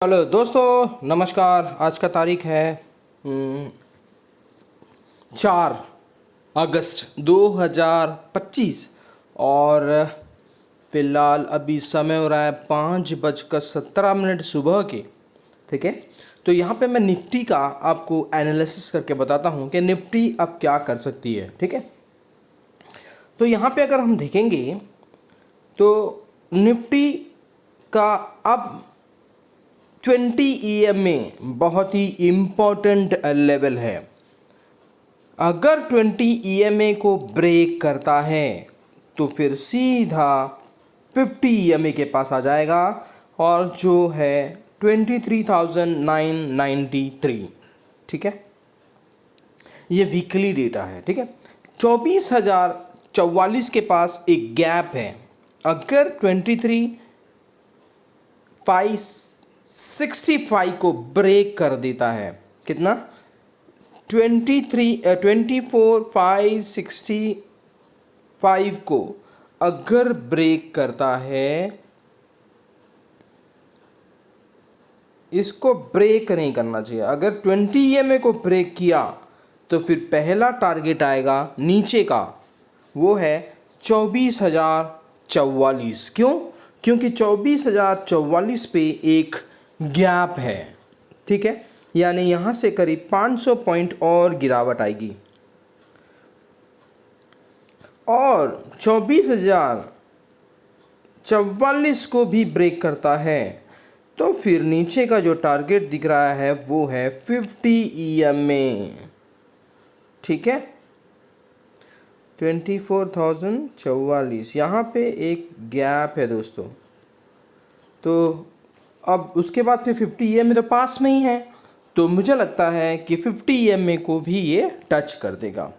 Hello दोस्तों, नमस्कार। आज का तारीख है 4 अगस्त 2025 और फिलहाल अभी समय हो रहा है 5:17 सुबह के। ठीक है, तो यहाँ पे मैं निफ्टी का आपको एनालिसिस करके बताता हूँ कि निफ्टी अब क्या कर सकती है। ठीक है, तो यहाँ पे अगर हम देखेंगे तो निफ्टी का अब 20 EMA बहुत ही इम्पोर्टेंट लेवल है। अगर 20 EMA को ब्रेक करता है तो फिर सीधा 50 EMA के पास आ जाएगा और जो है 23,993। ठीक है, ये वीकली डेटा है। ठीक है, 24,044 के पास एक गैप है। अगर 23,565 को ब्रेक कर देता है, कितना 24,565 को अगर ब्रेक करता है, इसको ब्रेक नहीं करना चाहिए। अगर 20 EMA को ब्रेक किया तो फिर पहला टारगेट आएगा नीचे का, वो है 24,044। क्यों? क्योंकि 24,044 पे एक गैप है। ठीक है, यानी यहाँ से करीब 500 पॉइंट और गिरावट आएगी और 24,044 को भी ब्रेक करता है तो फिर नीचे का जो टारगेट दिख रहा है वो है 50 EMA। ठीक है, 24,044 यहाँ पे एक गैप है दोस्तों। तो अब उसके बाद फिर 50 EMA तो पास में ही है, तो मुझे लगता है कि 50 EMA को भी ये टच कर देगा।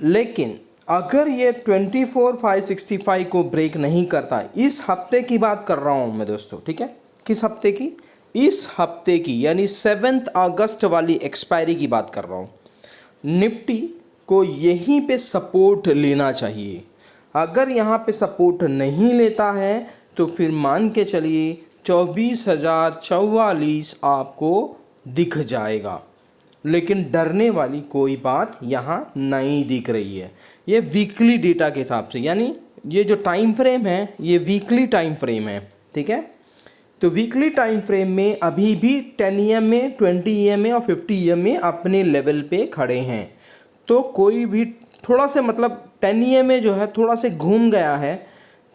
लेकिन अगर ये 24,565 को ब्रेक नहीं करता, इस हफ्ते की बात कर रहा हूँ मैं दोस्तों। ठीक है, किस हफ्ते की? इस हफ्ते की, यानी 7 अगस्त वाली एक्सपायरी की बात कर रहा हूँ। निफ्टी को यहीं पे सपोर्ट लेना चाहिए। अगर यहाँ पे सपोर्ट नहीं लेता है तो फिर मान के चलिए 24,044 आपको दिख जाएगा। लेकिन डरने वाली कोई बात यहाँ नहीं दिख रही है। ये वीकली डेटा के हिसाब से, यानी ये जो टाइम फ्रेम है ये वीकली टाइम फ्रेम है। ठीक है, तो वीकली टाइम फ्रेम में अभी भी 10 EMA, 20 EMA और 50 EMA अपने लेवल पे खड़े हैं। तो कोई भी थोड़ा से, मतलब 10 EMA जो है थोड़ा से घूम गया है,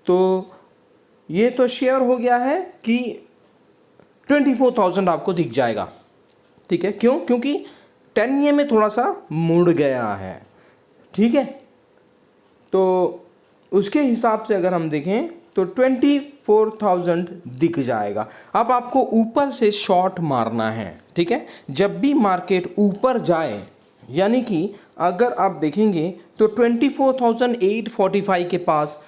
तो ये तो शेयर हो गया है कि 24,000 आपको दिख जाएगा। ठीक है, क्यों? क्योंकि 10 EMA थोड़ा सा मुड़ गया है। ठीक है, तो उसके हिसाब से अगर हम देखें तो 24,000 दिख जाएगा। अब आपको ऊपर से शॉर्ट मारना है। ठीक है, जब भी मार्केट ऊपर जाए, यानी कि अगर आप देखेंगे तो 24,845 के पास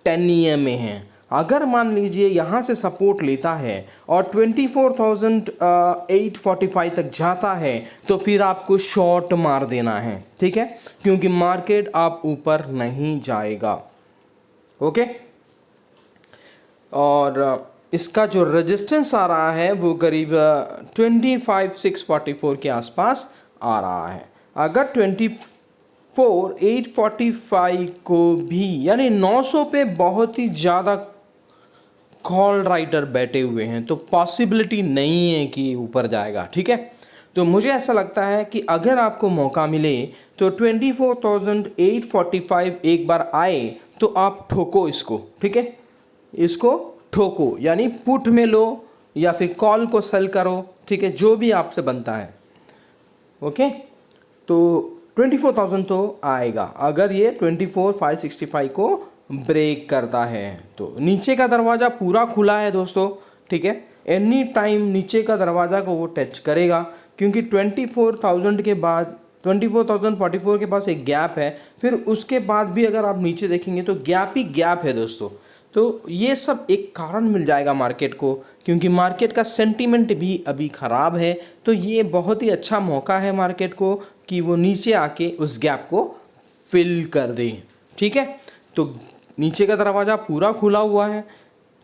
10 EMA है। अगर मान लीजिए यहाँ से सपोर्ट लेता है और 24,845 तक जाता है तो फिर आपको शॉर्ट मार देना है। ठीक है, क्योंकि मार्केट आप ऊपर नहीं जाएगा। ओके, और इसका जो रेजिस्टेंस आ रहा है वो करीब 25,644 के आसपास आ रहा है। अगर 24,845 को भी, यानी 900 पे बहुत ही ज़्यादा कॉल राइटर बैठे हुए हैं, तो पॉसिबिलिटी नहीं है कि ऊपर जाएगा। ठीक है, तो मुझे ऐसा लगता है कि अगर आपको मौका मिले तो 24,845 एक बार आए तो आप ठोको इसको। ठीक है, इसको ठोको, यानी पुट में लो या फिर कॉल को सेल करो। ठीक है, जो भी आपसे बनता है। ओके, तो 24,000 तो आएगा अगर ये 24,565 को ब्रेक करता है। तो नीचे का दरवाज़ा पूरा खुला है दोस्तों। ठीक है, एनी टाइम नीचे का दरवाज़ा को वो टच करेगा, क्योंकि 24,000 के बाद 24,044 के पास एक गैप है। फिर उसके बाद भी अगर आप नीचे देखेंगे तो गैप ही गैप है दोस्तों। तो ये सब एक कारण मिल जाएगा मार्केट को, क्योंकि मार्केट का सेंटीमेंट भी अभी ख़राब है। तो ये बहुत ही अच्छा मौका है मार्केट को कि वो नीचे आके उस गैप को फिल कर दे। ठीक है, तो नीचे का दरवाज़ा पूरा खुला हुआ है।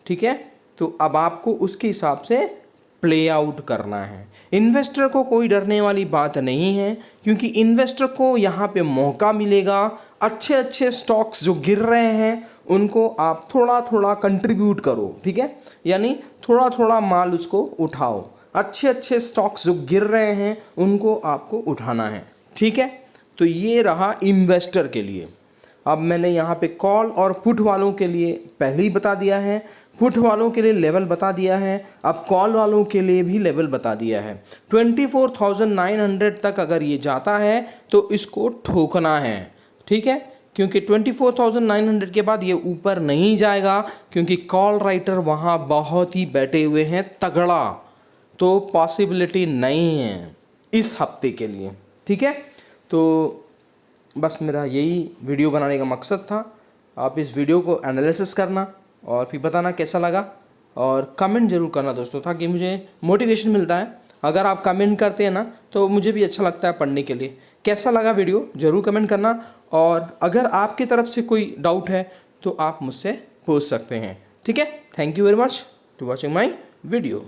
ठीक है, तो अब आपको उसके हिसाब से प्ले आउट करना है। इन्वेस्टर को कोई डरने वाली बात नहीं है, क्योंकि इन्वेस्टर को यहाँ पे मौका मिलेगा। अच्छे अच्छे स्टॉक्स जो गिर रहे हैं उनको आप थोड़ा थोड़ा कंट्रीब्यूट करो, ठीक है, यानी थोड़ा थोड़ा माल उसको उठाओ। अच्छे अच्छे स्टॉक्स जो गिर रहे हैं उनको आपको उठाना है, ठीक है। तो ये रहा इन्वेस्टर के लिए। अब मैंने यहाँ पे कॉल और पुट वालों के लिए पहले ही बता दिया है, पुट वालों के लिए लेवल बता दिया है, अब कॉल वालों के लिए भी लेवल बता दिया है। 24,900 तक अगर ये जाता है तो इसको ठोकना है, ठीक है, क्योंकि 24,900 के बाद ये ऊपर नहीं जाएगा, क्योंकि कॉल राइटर वहाँ बहुत ही बैठे हुए हैं तगड़ा, तो पॉसिबिलिटी नहीं है इस हफ्ते के लिए, ठीक है। तो बस मेरा यही वीडियो बनाने का मकसद था। आप इस वीडियो को एनालिसिस करना और फिर बताना कैसा लगा, और कमेंट ज़रूर करना दोस्तों, ताकि मुझे मोटिवेशन मिलता है। अगर आप कमेंट करते हैं ना तो मुझे भी अच्छा लगता है पढ़ने के लिए। कैसा लगा वीडियो ज़रूर कमेंट करना, और अगर आपकी तरफ से कोई डाउट है तो आप मुझसे पूछ सकते हैं, ठीक है। Thank you very much to watching my video.